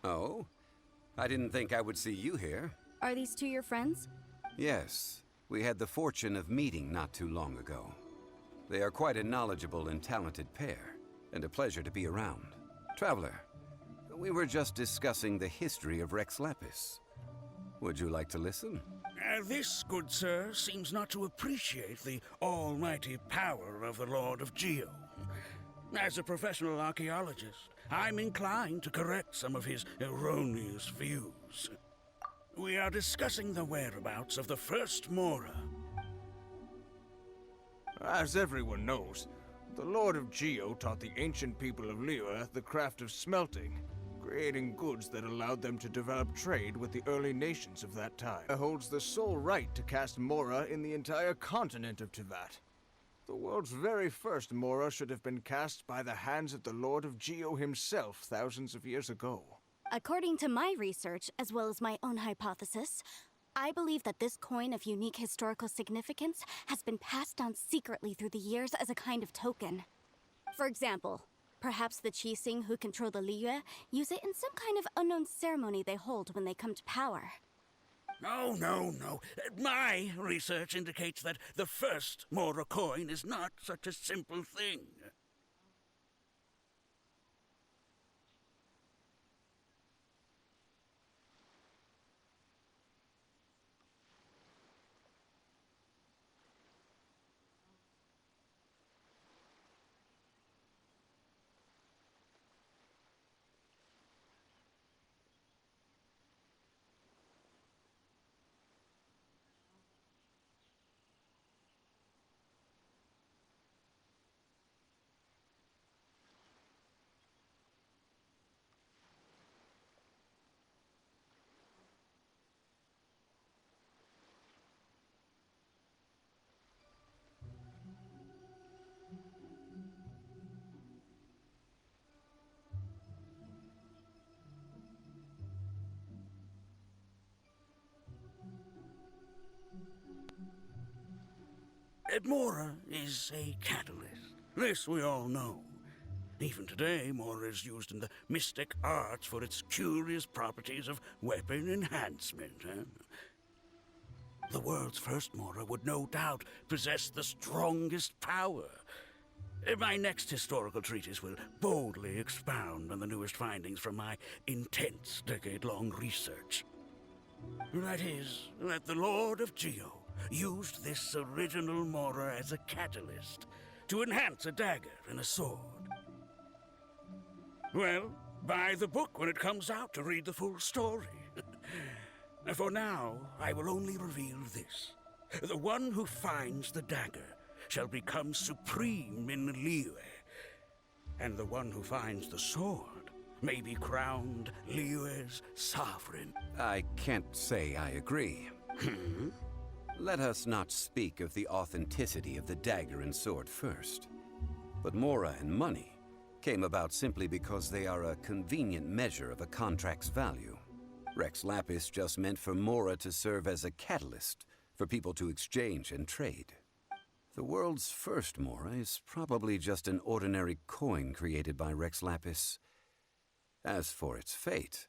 Oh? I didn't think I would see you here. Are these two your friends? Yes. We had the fortune of meeting not too long ago. They are quite a knowledgeable and talented pair, and a pleasure to be around. Traveler, we were just discussing the history of Rex Lapis. Would you like to listen? This, good sir, seems not to appreciate the almighty power of the Lord of Geo. As a professional archaeologist, I'm inclined to correct some of his erroneous views. We are discussing the whereabouts of the first Mora. As everyone knows, the Lord of Geo taught the ancient people of Liyue the craft of smelting, creating goods that allowed them to develop trade with the early nations of that time. It holds the sole right to cast Mora in the entire continent of Teyvat. The world's very first Mora should have been cast by the hands of the Lord of Geo himself thousands of years ago. According to my research, as well as my own hypothesis, I believe that this coin of unique historical significance has been passed down secretly through the years as a kind of token. For example, perhaps the Qixing who control the Liyue use it in some kind of unknown ceremony they hold when they come to power. No. My research indicates that the first Mora coin is not such a simple thing. Mora is a catalyst. This we all know. Even today, Mora is used in the mystic arts for its curious properties of weapon enhancement. The world's first Mora would no doubt possess the strongest power. My next historical treatise will boldly expound on the newest findings from my intense decade-long research. That is, that the Lord of Geo used this original Mora as a catalyst to enhance a dagger and a sword. Well, buy the book when it comes out to read the full story. For now, I will only reveal this. The one who finds the dagger shall become supreme in Liyue, and the one who finds the sword may be crowned Liyue's sovereign. I can't say I agree. Let us not speak of the authenticity of the dagger and sword first. But Mora and money came about simply because they are a convenient measure of a contract's value. Rex Lapis just meant for Mora to serve as a catalyst for people to exchange and trade. The world's first Mora is probably just an ordinary coin created by Rex Lapis. As for its fate,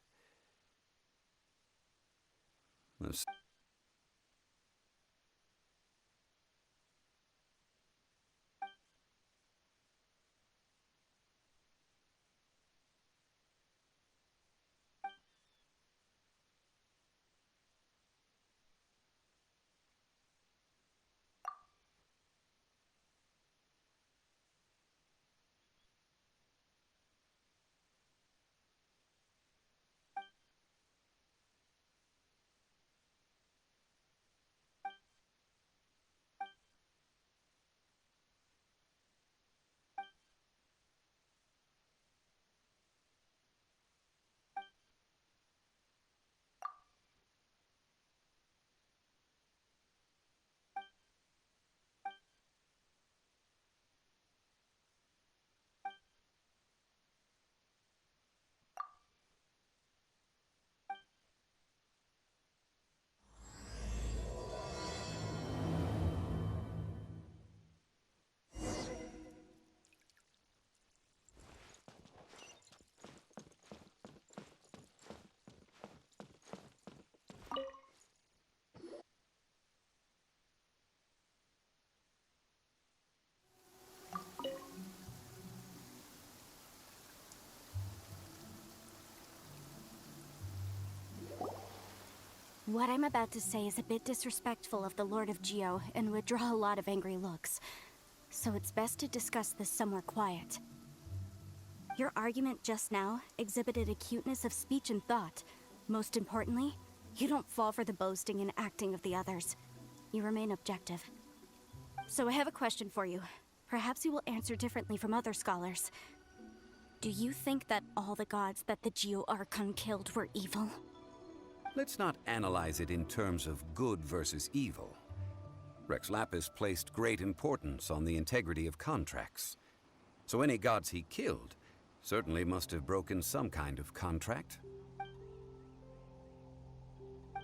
What I'm about to say is a bit disrespectful of the Lord of Geo and would draw a lot of angry looks. So it's best to discuss this somewhere quiet. Your argument just now exhibited acuteness of speech and thought. Most importantly, you don't fall for the boasting and acting of the others. You remain objective. So I have a question for you. Perhaps you will answer differently from other scholars. Do you think that all the gods that the Geo Archon killed were evil? Let's not analyze it in terms of good versus evil. Rex Lapis placed great importance on the integrity of contracts. So any gods he killed certainly must have broken some kind of contract.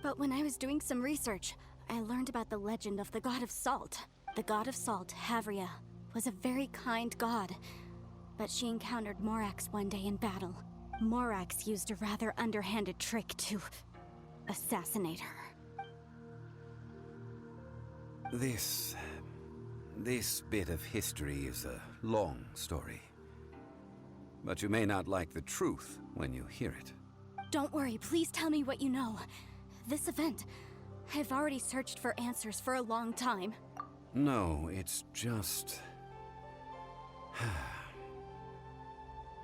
But when I was doing some research, I learned about the legend of the god of salt. The god of salt, Havria, was a very kind god. But she encountered Morax one day in battle. Morax used a rather underhanded trick to assassinate her. This bit of history is a long story. But you may not like the truth when you hear it. Don't worry, please tell me what you know. This event, I've already searched for answers for a long time. No, it's just...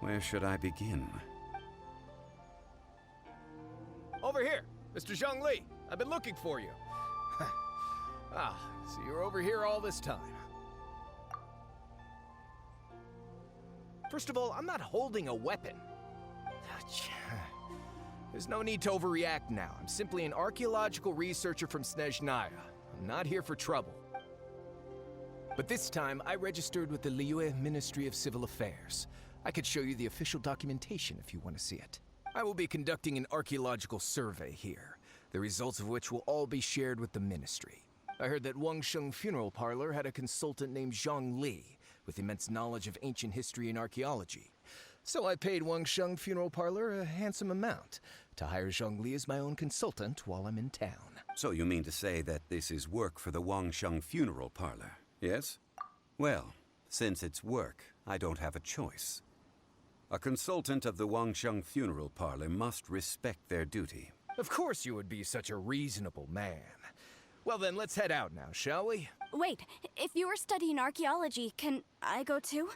Where should I begin? Over here, Mr. Zhongli. I've been looking for you. So you're over here all this time. First of all, I'm not holding a weapon. There's no need to overreact now. I'm simply an archaeological researcher from Snezhnaya. I'm not here for trouble. But this time, I registered with the Liyue Ministry of Civil Affairs. I could show you the official documentation if you want to see it. I will be conducting an archaeological survey here, the results of which will all be shared with the ministry. I heard that Wangsheng Funeral Parlor had a consultant named Zhongli, with immense knowledge of ancient history and archaeology. So I paid Wangsheng Funeral Parlor a handsome amount to hire Zhongli as my own consultant while I'm in town. So you mean to say that this is work for the Wangsheng Funeral Parlor, yes? Well, since it's work, I don't have a choice. A consultant of the Wangsheng Funeral Parlor must respect their duty. Of course you would be such a reasonable man. Well then, let's head out now, shall we? Wait, if you were studying archaeology, can I go too?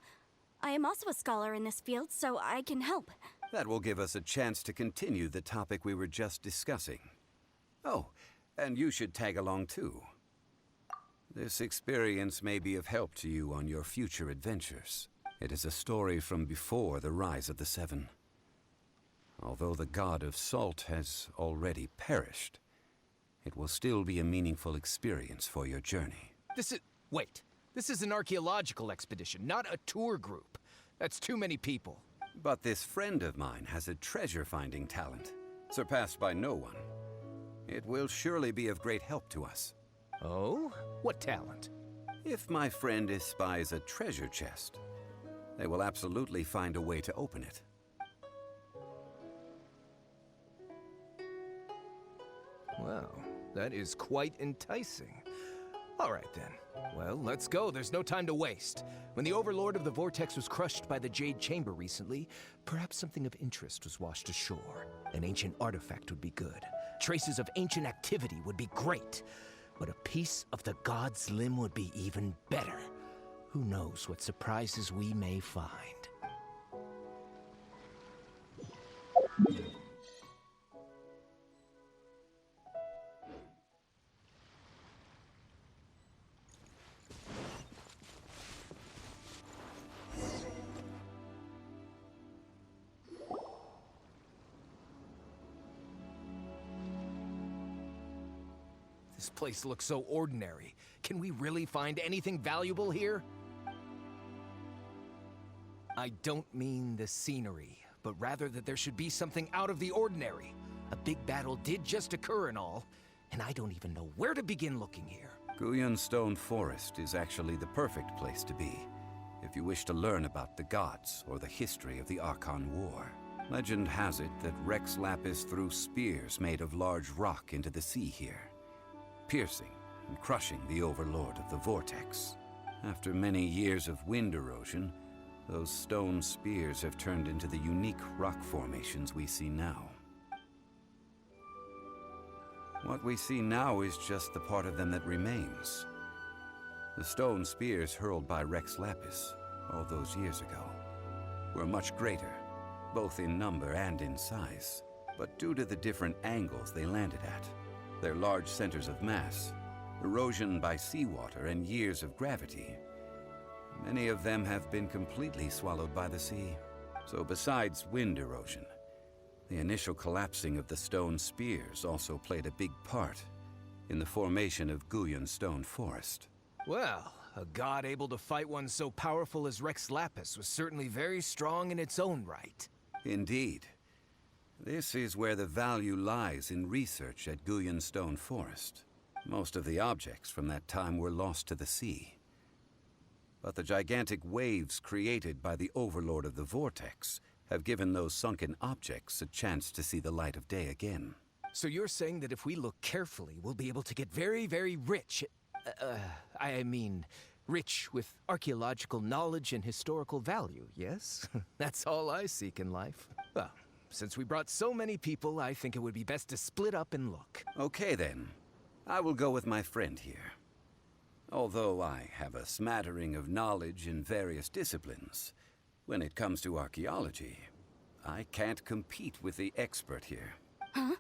I am also a scholar in this field, so I can help. That will give us a chance to continue the topic we were just discussing. Oh, and you should tag along too. This experience may be of help to you on your future adventures. It is a story from before the rise of the Seven. Although the god of salt has already perished, it will still be a meaningful experience for your journey. Wait. This is an archaeological expedition, not a tour group. That's too many people. But this friend of mine has a treasure-finding talent, surpassed by no one. It will surely be of great help to us. Oh? What talent? If my friend espies a treasure chest, they will absolutely find a way to open it. Well, that is quite enticing. All right then. Well, let's go. There's no time to waste. When the Overlord of the Vortex was crushed by the Jade Chamber recently, perhaps something of interest was washed ashore. An ancient artifact would be good. Traces of ancient activity would be great. But a piece of the god's limb would be even better. Who knows what surprises we may find. This place looks so ordinary. Can we really find anything valuable here? I don't mean the scenery, but rather that there should be something out of the ordinary. A big battle did just occur and all, and I don't even know where to begin looking here. Guyan Stone Forest is actually the perfect place to be, if you wish to learn about the gods or the history of the Archon War. Legend has it that Rex Lapis threw spears made of large rock into the sea here, piercing and crushing the Overlord of the Vortex. After many years of wind erosion, those stone spears have turned into the unique rock formations we see now. What we see now is just the part of them that remains. The stone spears hurled by Rex Lapis all those years ago were much greater, both in number and in size. But due to the different angles they landed at, their large centers of mass, erosion by seawater, and years of gravity, many of them have been completely swallowed by the sea. So besides wind erosion, the initial collapsing of the stone spears also played a big part in the formation of Guyun Stone Forest. Well, a god able to fight one so powerful as Rex Lapis was certainly very strong in its own right. Indeed. This is where the value lies in research at Guyun Stone Forest. Most of the objects from that time were lost to the sea. But the gigantic waves created by the Overlord of the Vortex have given those sunken objects a chance to see the light of day again. So you're saying that if we look carefully, we'll be able to get very, very rich. Rich with archaeological knowledge and historical value, yes? That's all I seek in life. Well, since we brought so many people, I think it would be best to split up and look. Okay then. I will go with my friend here. Although I have a smattering of knowledge in various disciplines, when it comes to archaeology, I can't compete with the expert here. Huh?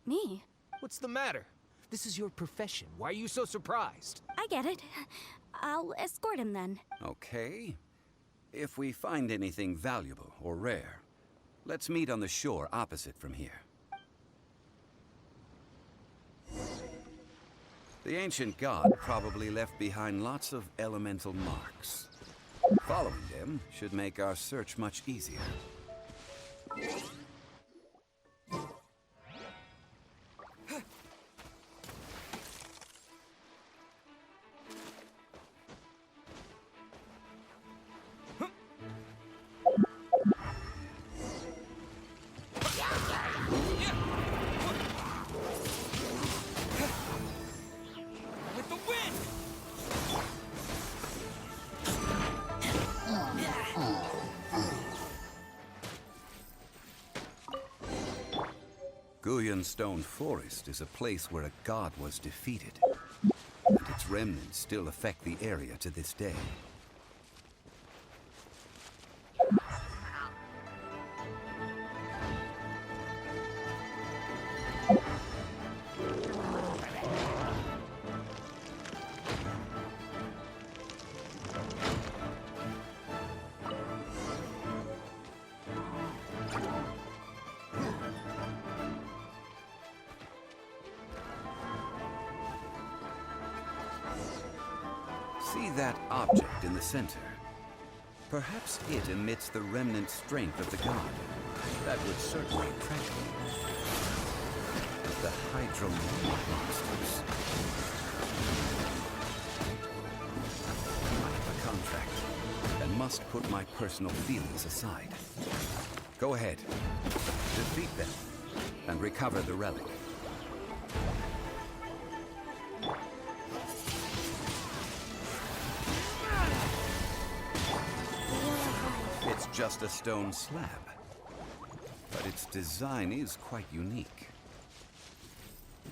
Me? What's the matter? This is your profession. Why are you so surprised? I get it. I'll escort him then. Okay. If we find anything valuable or rare, let's meet on the shore opposite from here. The ancient god probably left behind lots of elemental marks. Following them should make our search much easier. Guyun Stone Forest is a place where a god was defeated, and its remnants still affect the area to this day. See that object in the center? Perhaps it emits the remnant strength of the god. That would certainly attract me. The hydromorphic monsters. I have a contract and must put my personal feelings aside. Go ahead. Defeat them and recover the relic. It's just a stone slab, but its design is quite unique.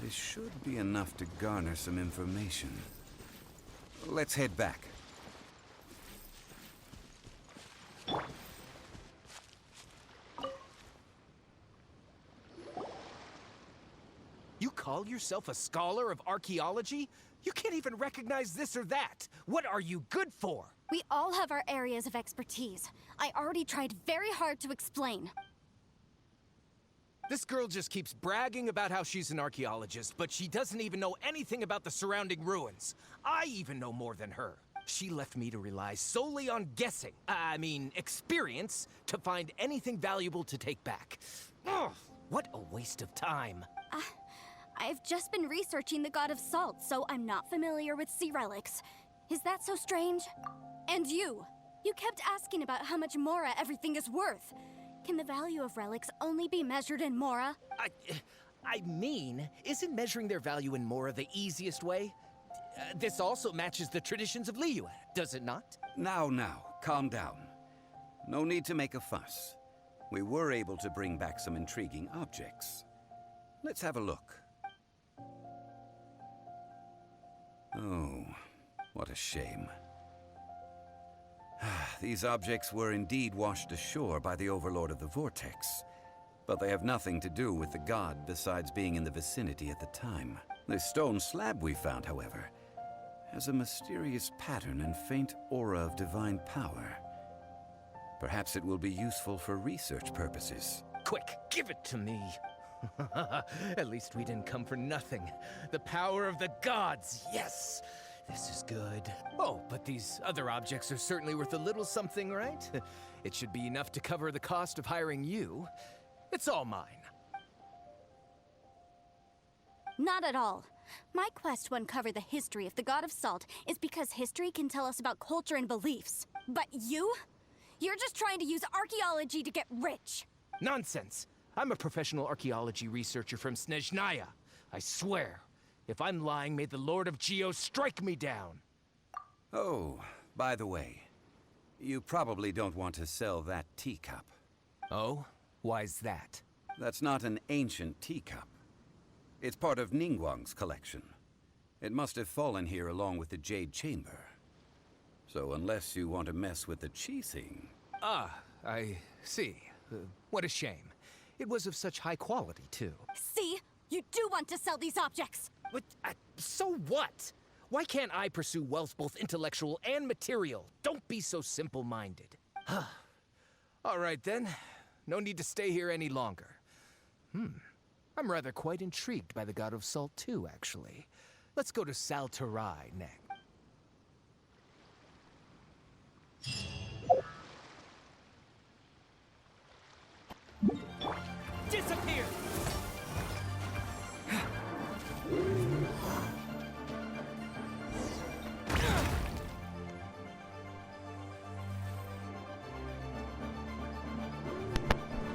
This should be enough to garner some information. Let's head back. You call yourself a scholar of archaeology? You can't even recognize this or that. What are you good for? We all have our areas of expertise. I already tried very hard to explain. This girl just keeps bragging about how she's an archaeologist, but she doesn't even know anything about the surrounding ruins. I even know more than her. She left me to rely solely on guessing, experience, to find anything valuable to take back. Ugh, what a waste of time. I've just been researching the god of salt, so I'm not familiar with sea relics. Is that so strange? And you kept asking about how much Mora everything is worth. Can the value of relics only be measured in Mora? Isn't measuring their value in Mora the easiest way? This also matches the traditions of Liyue, does it not? Now, calm down. No need to make a fuss. We were able to bring back some intriguing objects. Let's have a look. Oh, what a shame. These objects were indeed washed ashore by the Overlord of the Vortex, but they have nothing to do with the god besides being in the vicinity at the time. The stone slab we found, however, has a mysterious pattern and faint aura of divine power. Perhaps it will be useful for research purposes. Quick, give it to me. At least we didn't come for nothing. The power of the gods, yes! This is good. Oh, but these other objects are certainly worth a little something, right? It should be enough to cover the cost of hiring you. It's all mine. Not at all. My quest to uncover the history of the God of Salt is because history can tell us about culture and beliefs. But you? You're just trying to use archaeology to get rich. Nonsense! I'm a professional archaeology researcher from Snezhnaya. I swear. If I'm lying, may the Lord of Geo strike me down. Oh, by the way, you probably don't want to sell that teacup. Oh? Why's that? That's not an ancient teacup. It's part of Ningguang's collection. It must have fallen here along with the Jade Chamber. So unless you want to mess with the Qixing... Ah, I see. What a shame. It was of such high quality, too. See? You do want to sell these objects! But, so what? Why can't I pursue wealth both intellectual and material? Don't be so simple-minded. All right, then. No need to stay here any longer. I'm rather quite intrigued by the God of Salt, too, actually. Let's go to Saltarai next. Disappear!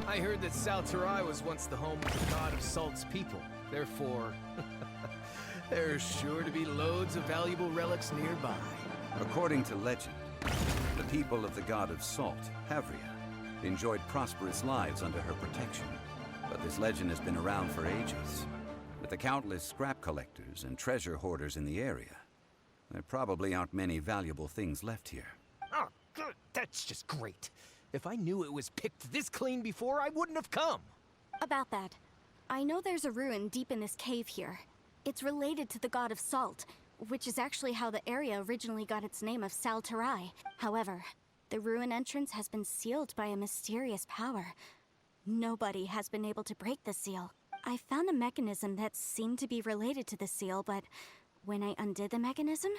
I heard that Saltarai was once the home of the God of Salt's people. Therefore, there's sure to be loads of valuable relics nearby. According to legend, the people of the God of Salt, Havria, enjoyed prosperous lives under her protection. But this legend has been around for ages. With the countless scrap collectors and treasure hoarders in the area, there probably aren't many valuable things left here. Oh, good. That's just great. If I knew it was picked this clean before, I wouldn't have come. About that, I know there's a ruin deep in this cave here. It's related to the God of Salt, which is actually how the area originally got its name of Saltarai. However, the ruin entrance has been sealed by a mysterious power. Nobody has been able to break the seal. I found a mechanism that seemed to be related to the seal, but when I undid the mechanism,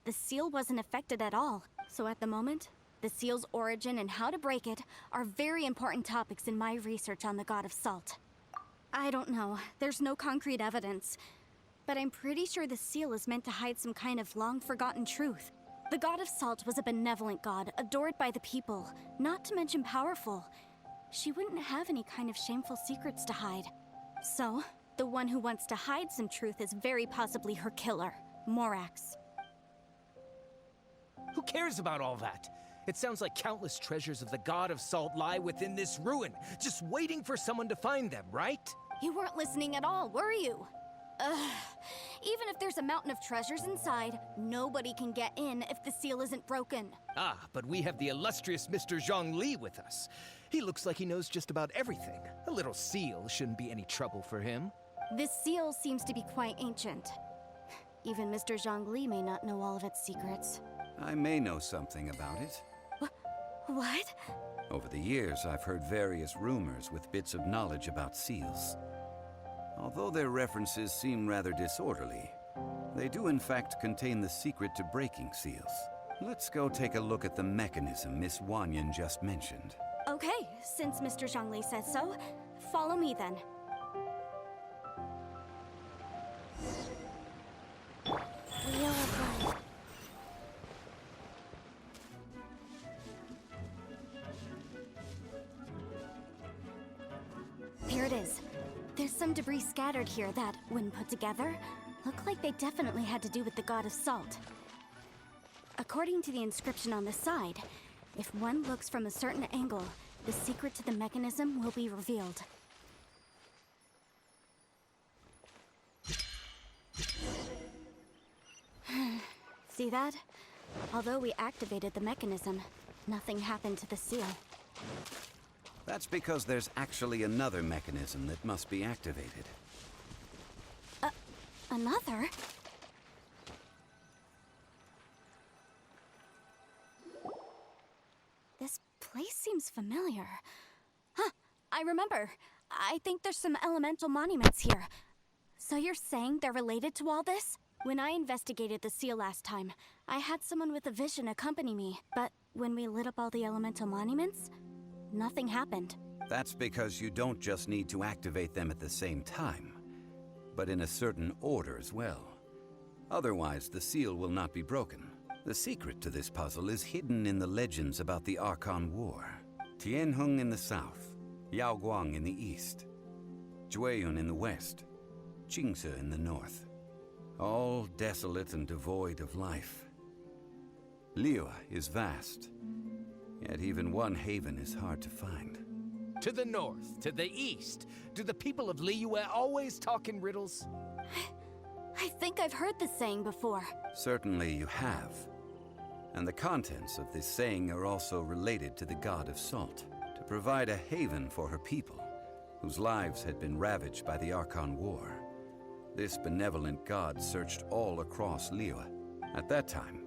the seal wasn't affected at all. So at the moment, the seal's origin and how to break it are very important topics in my research on the God of Salt. I don't know, there's no concrete evidence, but I'm pretty sure the seal is meant to hide some kind of long-forgotten truth. The God of Salt was a benevolent god, adored by the people, not to mention powerful. She wouldn't have any kind of shameful secrets to hide. So, the one who wants to hide some truth is very possibly her killer, Morax. Who cares about all that? It sounds like countless treasures of the God of Salt lie within this ruin, just waiting for someone to find them, right? You weren't listening at all, were you? Even if there's a mountain of treasures inside, nobody can get in if the seal isn't broken. Ah, but we have the illustrious Mr. Zhongli with us. He looks like he knows just about everything. A little seal shouldn't be any trouble for him. This seal seems to be quite ancient. Even Mr. Zhongli may not know all of its secrets. I may know something about it. What? Over the years, I've heard various rumors with bits of knowledge about seals. Although their references seem rather disorderly, they do in fact contain the secret to breaking seals. Let's go take a look at the mechanism Miss Wanyan just mentioned. Okay, since Mr. Zhongli says so, follow me then. Wheel of Life. Here it is. There's some debris scattered here that, when put together, look like they definitely had to do with the God of Salt. According to the inscription on the side, if one looks from a certain angle, the secret to the mechanism will be revealed. See that? Although we activated the mechanism, nothing happened to the seal. That's because there's actually another mechanism that must be activated. Another? This place seems familiar. Huh, I remember. I think there's some elemental monuments here. So you're saying they're related to all this? When I investigated the seal last time, I had someone with a vision accompany me. But when we lit up all the elemental monuments, nothing happened. That's because you don't just need to activate them at the same time, but in a certain order as well. Otherwise, the seal will not be broken. The secret to this puzzle is hidden in the legends about the Archon War. Tianheng in the south, Yaoguang in the east, Jueyun in the west, Qingce in the north. All desolate and devoid of life. Liyue is vast, yet even one haven is hard to find. To the north, to the east. Do the people of Liyue always talk in riddles? I think I've heard this saying before. Certainly you have. And the contents of this saying are also related to the god of salt, to provide a haven for her people, whose lives had been ravaged by the Archon War. This benevolent god searched all across Liyue. At that time,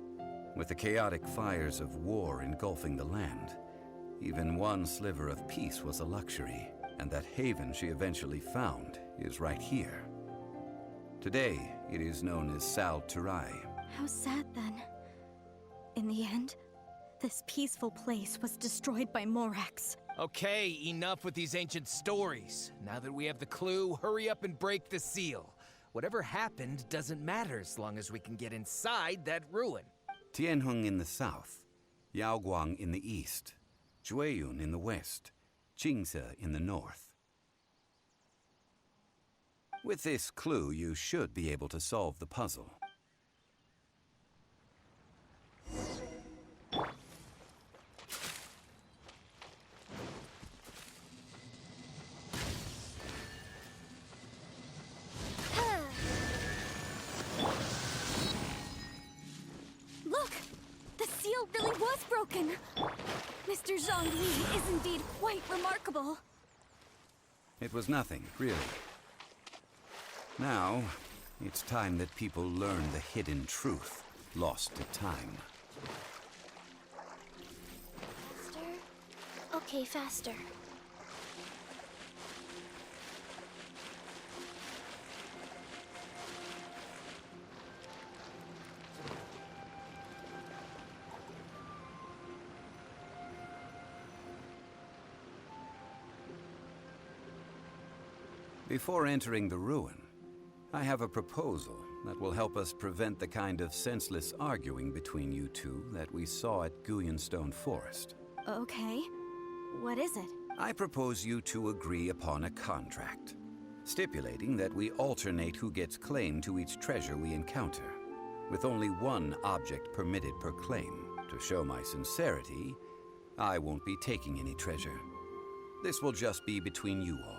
with the chaotic fires of war engulfing the land, even one sliver of peace was a luxury, and that haven she eventually found is right here. Today, it is known as Sal Turai. How sad then. In the end, this peaceful place was destroyed by Morax. Okay, enough with these ancient stories. Now that we have the clue, hurry up and break the seal. Whatever happened doesn't matter as long as we can get inside that ruin. Tianheng in the south, Yaoguang in the east, Jueyun in the west, Qingce in the north. With this clue, you should be able to solve the puzzle. Look! The seal really was broken! Mr. Zhongli is indeed quite remarkable. It was nothing, really. Now, it's time that people learn the hidden truth lost to time. Faster? Okay, faster. Before entering the ruin, I have a proposal that will help us prevent the kind of senseless arguing between you two that we saw at Guyenstone Forest. Okay. What is it? I propose you two agree upon a contract, stipulating that we alternate who gets claim to each treasure we encounter, with only one object permitted per claim. To show my sincerity, I won't be taking any treasure. This will just be between you all.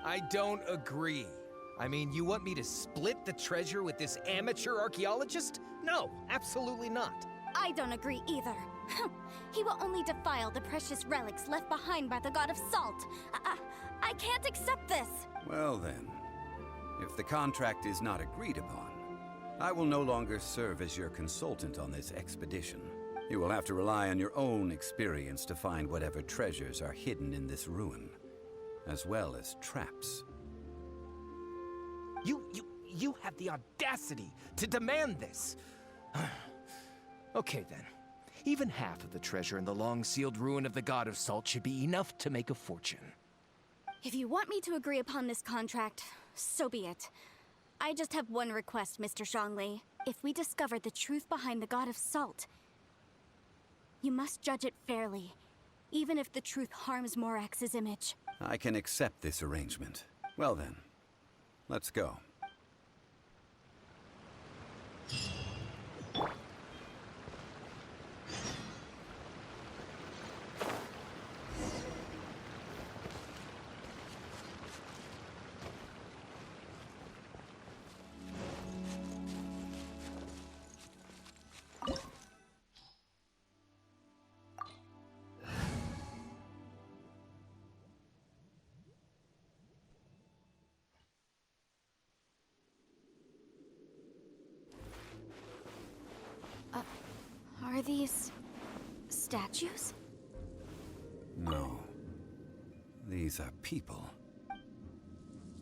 I don't agree. I mean, you want me to split the treasure with this amateur archaeologist? No, absolutely not. I don't agree either. He will only defile the precious relics left behind by the god of salt. I can't accept this. Well then, if the contract is not agreed upon, I will no longer serve as your consultant on this expedition. You will have to rely on your own experience to find whatever treasures are hidden in this ruin, as well as traps. You have the audacity to demand this. Okay then. Even half of the treasure in the long-sealed ruin of the God of Salt should be enough to make a fortune. If you want me to agree upon this contract, so be it. I just have one request, Mr. Zhongli. If we discover the truth behind the God of Salt, you must judge it fairly, even if the truth harms Morax's image. I can accept this arrangement. Well then, let's go. statues? No. These are people.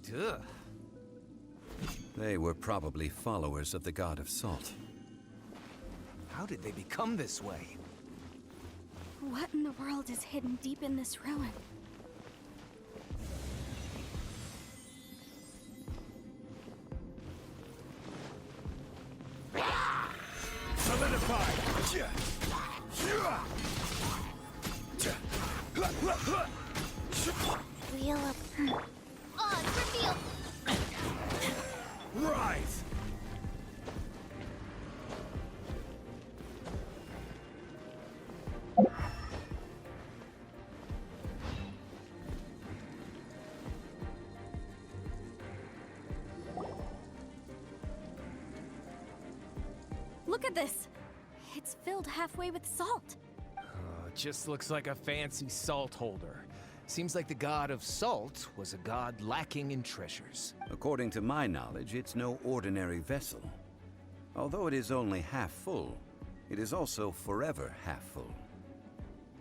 Duh. They were probably followers of the god of salt. How did they become this way? What in the world is hidden deep in this ruin? Wheel up. Odds reveal. Rise! Look at this! It's filled halfway with salt. It just looks like a fancy salt holder. Seems like the god of salt was a god lacking in treasures. According to my knowledge, it's no ordinary vessel. Although it is only half full, it is also forever half full.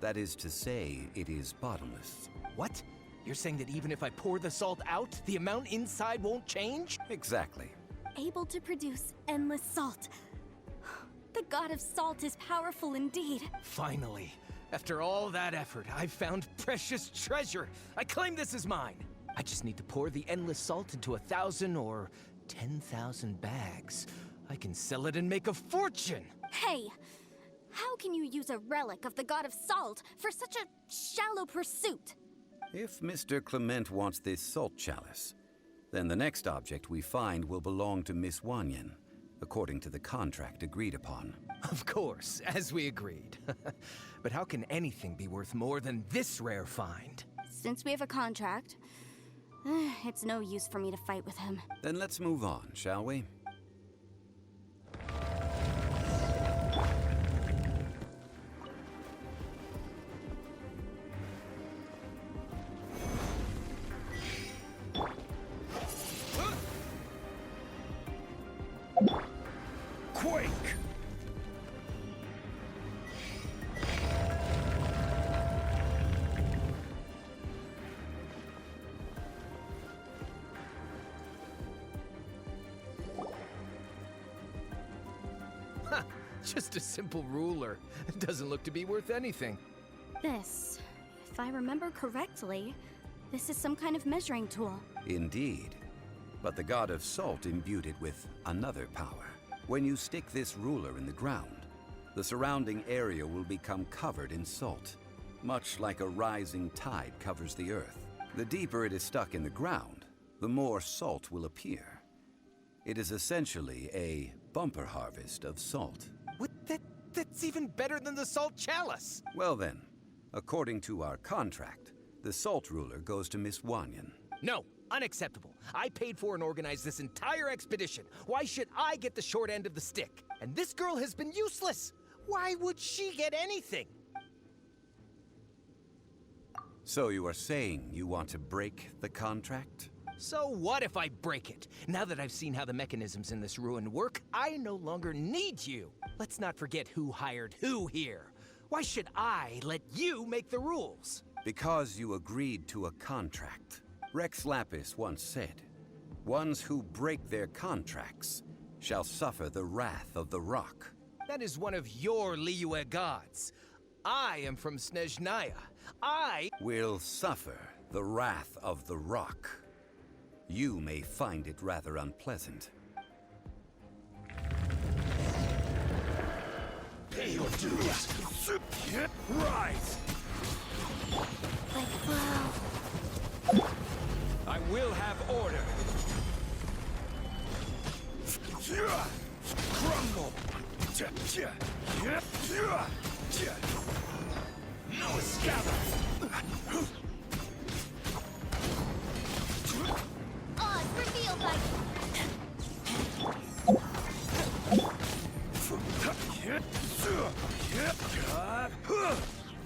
That is to say, it is bottomless. What? You're saying that even if I pour the salt out, the amount inside won't change? Exactly. Able to produce endless salt. The god of salt is powerful indeed. Finally. After all that effort, I've found precious treasure. I claim this as mine. I just need to pour the endless salt into 1,000 or 10,000 bags. I can sell it and make a fortune. Hey! How can you use a relic of the god of salt for such a shallow pursuit? If Mr. Clement wants this salt chalice, then the next object we find will belong to Miss Wanyan, according to the contract agreed upon. Of course, as we agreed. But how can anything be worth more than this rare find? Since we have a contract, it's no use for me to fight with him. Then let's move on, shall we? Quake! Ha! Just a simple ruler. It doesn't look to be worth anything. This, if I remember correctly, this is some kind of measuring tool. Indeed. But the god of salt imbued it with another power. When you stick this ruler in the ground, the surrounding area will become covered in salt, much like a rising tide covers the earth. The deeper it is stuck in the ground, the more salt will appear. It is essentially a bumper harvest of salt. What? That's even better than the salt chalice! Well then, according to our contract, the salt ruler goes to Miss Wanyan. No, unacceptable. I paid for and organized this entire expedition. Why should I get the short end of the stick? And this girl has been useless. Why would she get anything? So you are saying you want to break the contract? So what if I break it? Now that I've seen how the mechanisms in this ruin work, I no longer need you. Let's not forget who hired who here. Why should I let you make the rules? Because you agreed to a contract. Rex Lapis once said, "Ones who break their contracts shall suffer the wrath of the rock." That is one of your Liyue gods. I am from Snezhnaya. I Will suffer the wrath of the rock. You may find it rather unpleasant. Pay your dues! Rise! Like, wow. I will have order. Crumble! No escape! Odds revealed by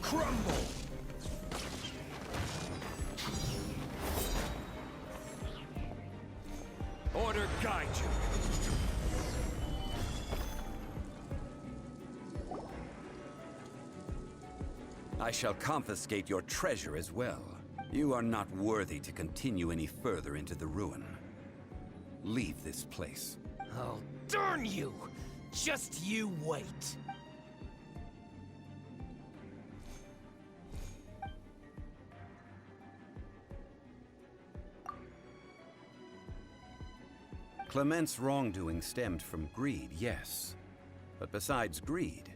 Crumble! Order guide you. shall confiscate your treasure as well. You are not worthy to continue any further into the ruin. Leave this place. Oh, darn you! Just you wait. Clement's wrongdoing stemmed from greed, yes. But besides greed,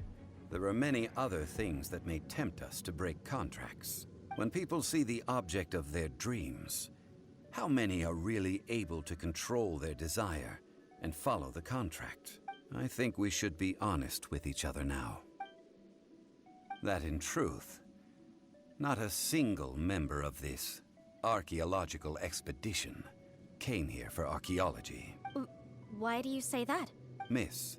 there are many other things that may tempt us to break contracts. When people see the object of their dreams, how many are really able to control their desire and follow the contract? I think we should be honest with each other now. That in truth, not a single member of this archaeological expedition came here for archaeology. Why do you say that? Miss,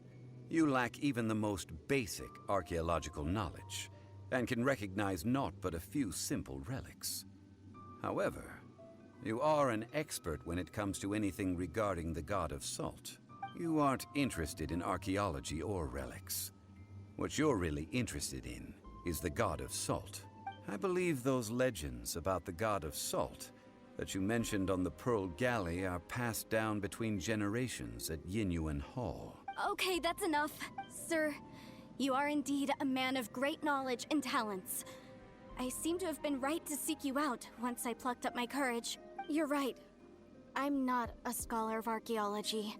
you lack even the most basic archaeological knowledge, and can recognize naught but a few simple relics. However, you are an expert when it comes to anything regarding the god of salt. You aren't interested in archaeology or relics. What you're really interested in is the god of salt. I believe those legends about the god of salt that you mentioned on the Pearl Galley are passed down between generations at Yinyuan Hall. Okay, that's enough. Sir, you are indeed a man of great knowledge and talents. I seem to have been right to seek you out once I plucked up my courage. You're right. I'm not a scholar of archaeology.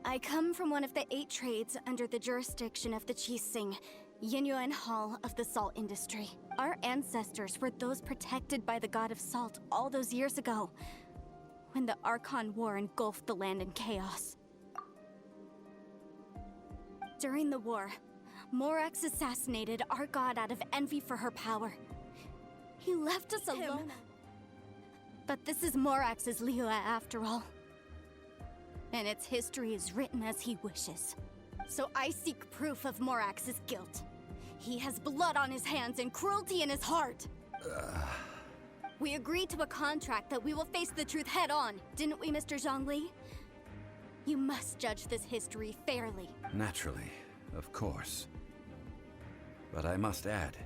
I come from one of the 8 trades under the jurisdiction of the Qixing, Yinyuan Hall of the salt industry. Our ancestors were those protected by the god of salt all those years ago, when the Archon War engulfed the land in chaos. During the war, Morax assassinated our god out of envy for her power. He left us alone. But this is Morax's Liyue after all. And its history is written as he wishes. So I seek proof of Morax's guilt. He has blood on his hands and cruelty in his heart. We agreed to a contract that we will face the truth head on, didn't we, Mr. Zhongli? You must judge this history fairly. Naturally, of course. But I must add,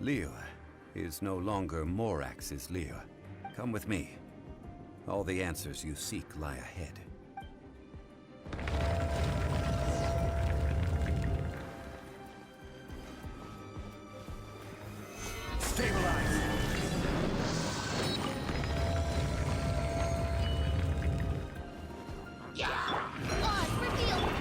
Liyue is no longer Morax's Liyue. Come with me. All the answers you seek lie ahead. Stabilize! Odds revealed!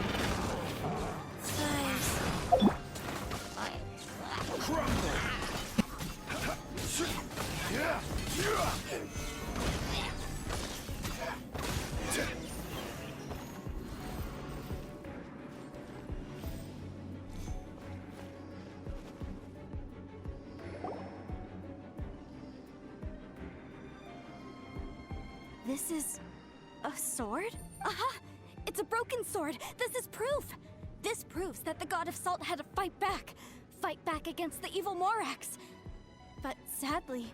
This is a sword? Aha! It's a broken sword! This is proof! This proves that the god of salt had to fight back against the evil Morax. But sadly,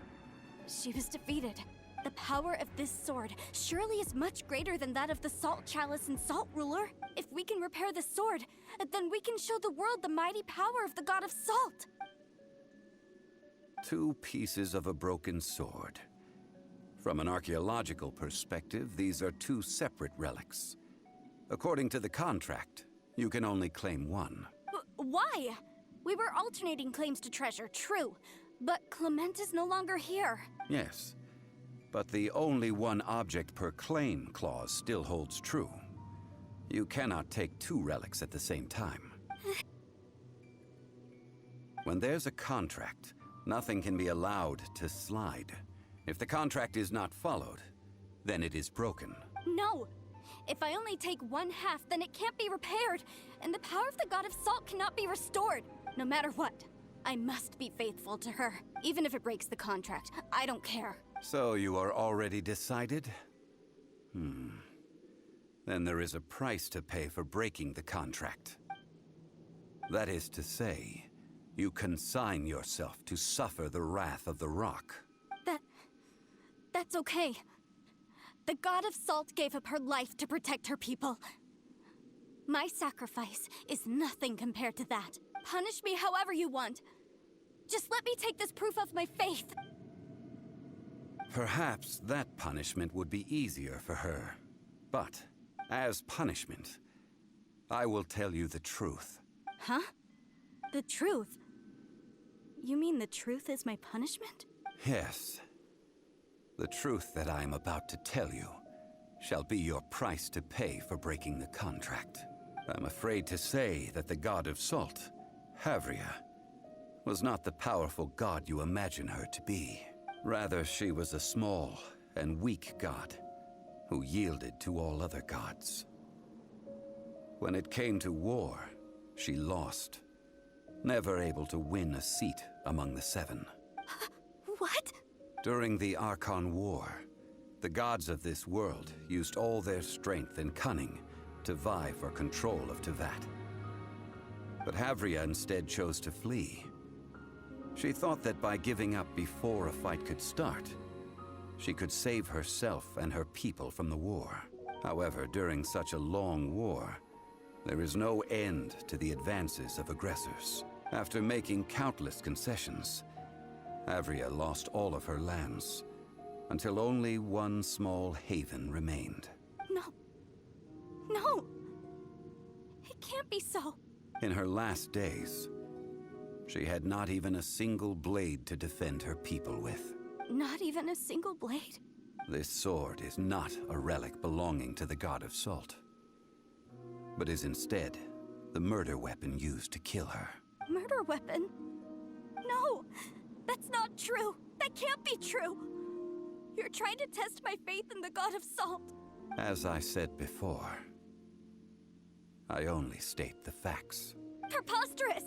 she was defeated. The power of this sword surely is much greater than that of the Salt Chalice and Salt Ruler. If we can repair the sword, then we can show the world the mighty power of the god of salt. 2 pieces of a broken sword. From an archaeological perspective, these are 2 separate relics. According to the contract, you can only claim one. Why? We were alternating claims to treasure, true. But Clement is no longer here. Yes, but the only one object per claim clause still holds true. You cannot take 2 relics at the same time. When there's a contract, nothing can be allowed to slide. If the contract is not followed, then it is broken. No! If I only take 1/2, then it can't be repaired, and the power of the god of salt cannot be restored. No matter what, I must be faithful to her. Even if it breaks the contract, I don't care. So you are already decided? Then there is a price to pay for breaking the contract. That is to say, you consign yourself to suffer the wrath of the rock. That's okay. The god of salt gave up her life to protect her people. My sacrifice is nothing compared to that. Punish me however you want. Just let me take this proof of my faith. Perhaps that punishment would be easier for her. But, as punishment, I will tell you the truth. Huh? The truth? You mean the truth is my punishment? Yes. The truth that I am about to tell you shall be your price to pay for breaking the contract. I'm afraid to say that the god of salt, Havria, was not the powerful god you imagine her to be. Rather, she was a small and weak god who yielded to all other gods. When it came to war, she lost, never able to win a seat among the seven. What? During the Archon War, the gods of this world used all their strength and cunning to vie for control of Tevat. But Havria instead chose to flee. She thought that by giving up before a fight could start, she could save herself and her people from the war. However, during such a long war, there is no end to the advances of aggressors. After making countless concessions, Havria lost all of her lands, until only one small haven remained. No. No! It can't be so. In her last days, she had not even a single blade to defend her people with. Not even a single blade? This sword is not a relic belonging to the god of salt, but is instead the murder weapon used to kill her. Murder weapon? No! That's not true! That can't be true! You're trying to test my faith in the god of salt! As I said before, I only state the facts. Preposterous!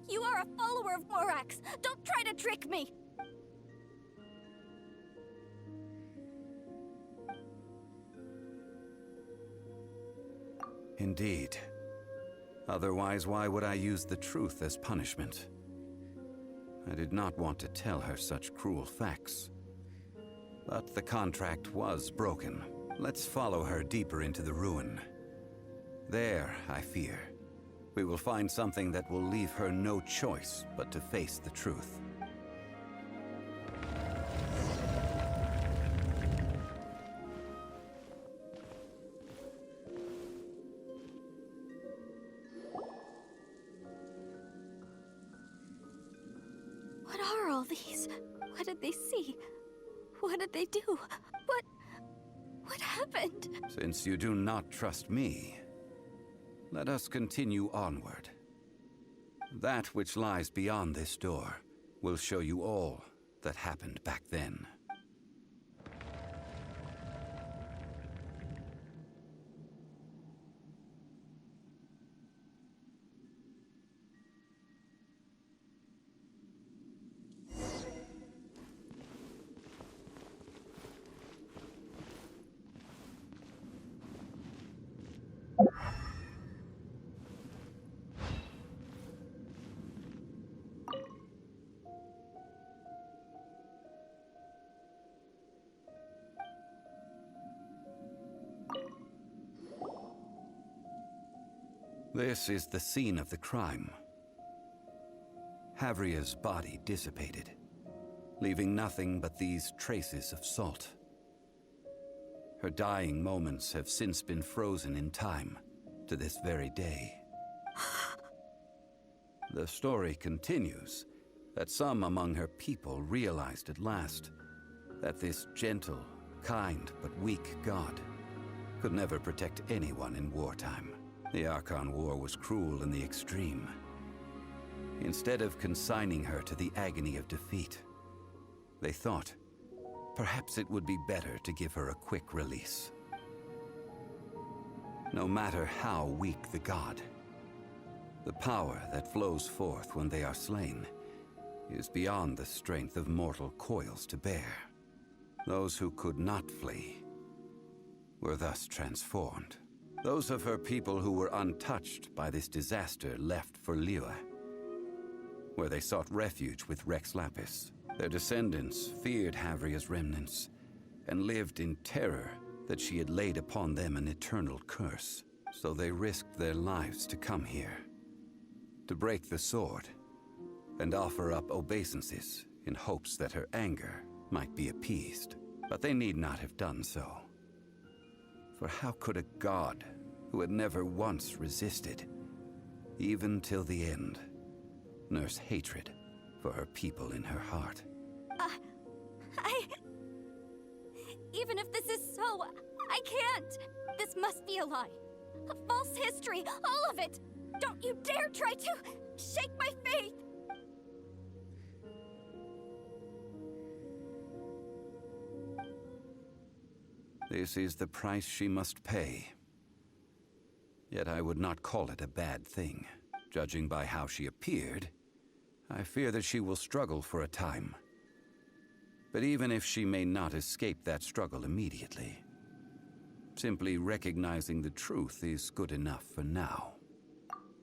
You are a follower of Morax! Don't try to trick me! Indeed. Otherwise, why would I use the truth as punishment? I did not want to tell her such cruel facts. But the contract was broken. Let's follow her deeper into the ruin. There, I fear, we will find something that will leave her no choice but to face the truth. What are all these? What did they see? What did they do? What happened? Since you do not trust me, let us continue onward. That which lies beyond this door will show you all that happened back then. This is the scene of the crime. Havria's body dissipated, leaving nothing but these traces of salt. Her dying moments have since been frozen in time to this very day. The story continues that some among her people realized at last that this gentle, kind, but weak god could never protect anyone in wartime. The Archon War was cruel in the extreme. Instead of consigning her to the agony of defeat, they thought perhaps it would be better to give her a quick release. No matter how weak the god, the power that flows forth when they are slain is beyond the strength of mortal coils to bear. Those who could not flee were thus transformed. Those of her people who were untouched by this disaster left for Liyue, where they sought refuge with Rex Lapis. Their descendants feared Havria's remnants and lived in terror that she had laid upon them an eternal curse. So they risked their lives to come here, to break the sword and offer up obeisances in hopes that her anger might be appeased. But they need not have done so. For how could a god who had never once resisted, even till the end, nurse hatred for her people in her heart? Even if this is so, I can't! This must be a lie. A false history, all of it! Don't you dare try to shake my faith! This is the price she must pay. Yet I would not call it a bad thing. Judging by how she appeared, I fear that she will struggle for a time. But even if she may not escape that struggle immediately, simply recognizing the truth is good enough for now.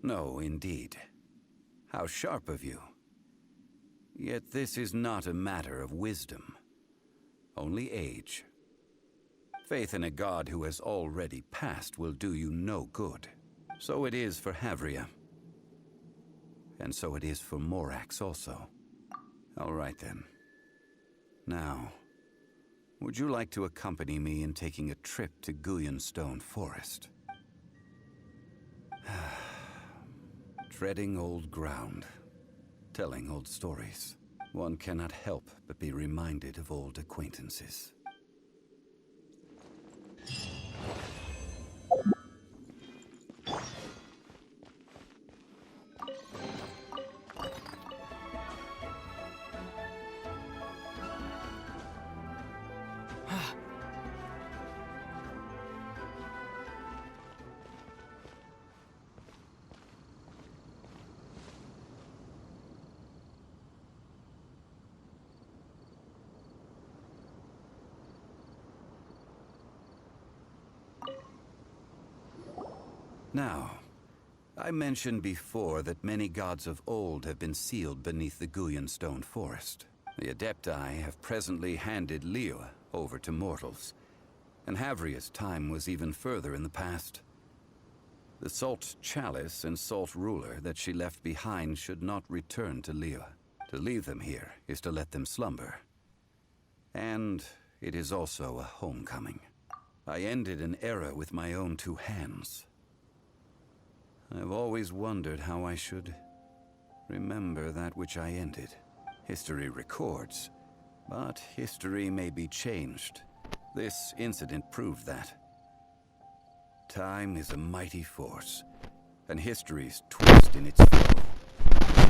No, indeed. How sharp of you. Yet this is not a matter of wisdom, only age. Faith in a god who has already passed will do you no good. So it is for Havria. And so it is for Morax also. All right then. Now, would you like to accompany me in taking a trip to Gullion Forest? Treading old ground, telling old stories. One cannot help but be reminded of old acquaintances. Now, I mentioned before that many gods of old have been sealed beneath the Gullion Forest. The Adepti have presently handed Liyue over to mortals, and Havria's time was even further in the past. The Salt Chalice and Salt Ruler that she left behind should not return to Liyue. To leave them here is to let them slumber. And it is also a homecoming. I ended an era with my own two hands. I've always wondered how I should remember that which I ended. History records, but history may be changed. This incident proved that. Time is a mighty force, and history's twist in its flow.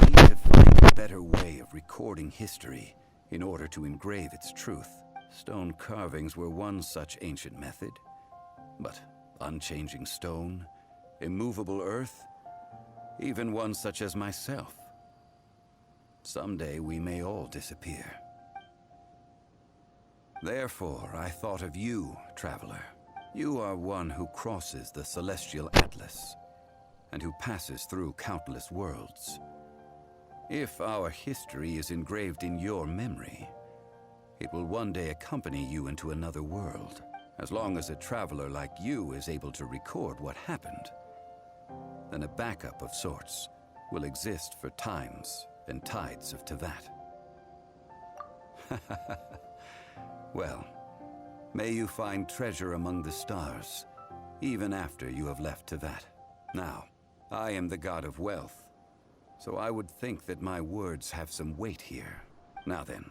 We need to find a better way of recording history in order to engrave its truth. Stone carvings were one such ancient method, but unchanging stone, immovable earth, even one such as myself. Someday we may all disappear. Therefore, I thought of you, traveler. You are one who crosses the celestial atlas, and who passes through countless worlds. If our history is engraved in your memory, it will one day accompany you into another world. As long as a traveler like you is able to record what happened, then a backup of sorts will exist for times and tides of Teyvat. Well, may you find treasure among the stars, even after you have left Teyvat. Now, I am the god of wealth, so I would think that my words have some weight here. Now then,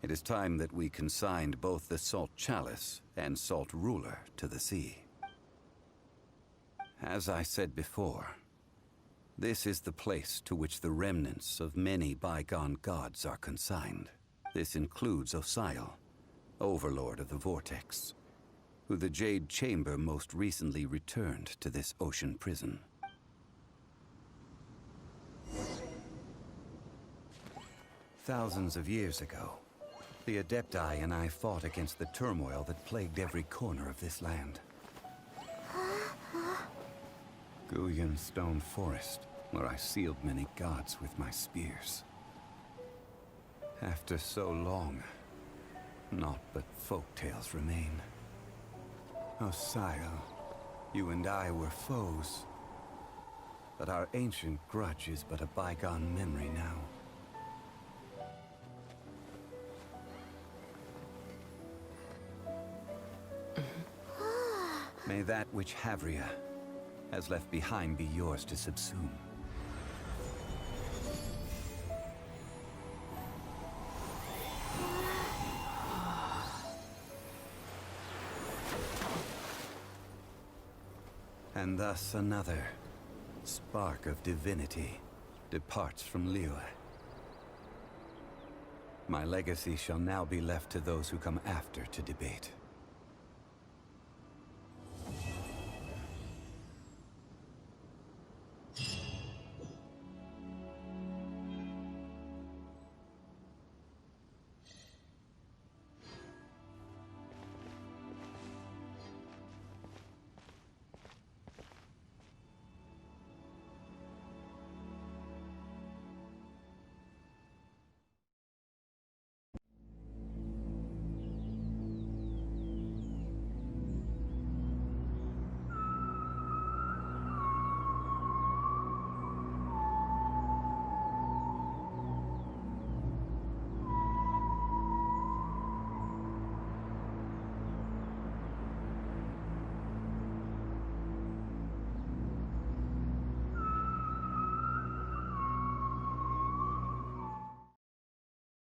it is time that we consigned both the Salt Chalice and Salt Ruler to the sea. As I said before, this is the place to which the remnants of many bygone gods are consigned. This includes Osial, Overlord of the Vortex, who the Jade Chamber most recently returned to this ocean prison. Thousands of years ago, the Adepti and I fought against the turmoil that plagued every corner of this land. Gullion Forest, where I sealed many gods with my spears. After so long, naught but folktales remain. Osial, you and I were foes. But our ancient grudge is but a bygone memory now. May that which Havria has left behind be yours to subsume. And thus another spark of divinity departs from Liyue. My legacy shall now be left to those who come after to debate.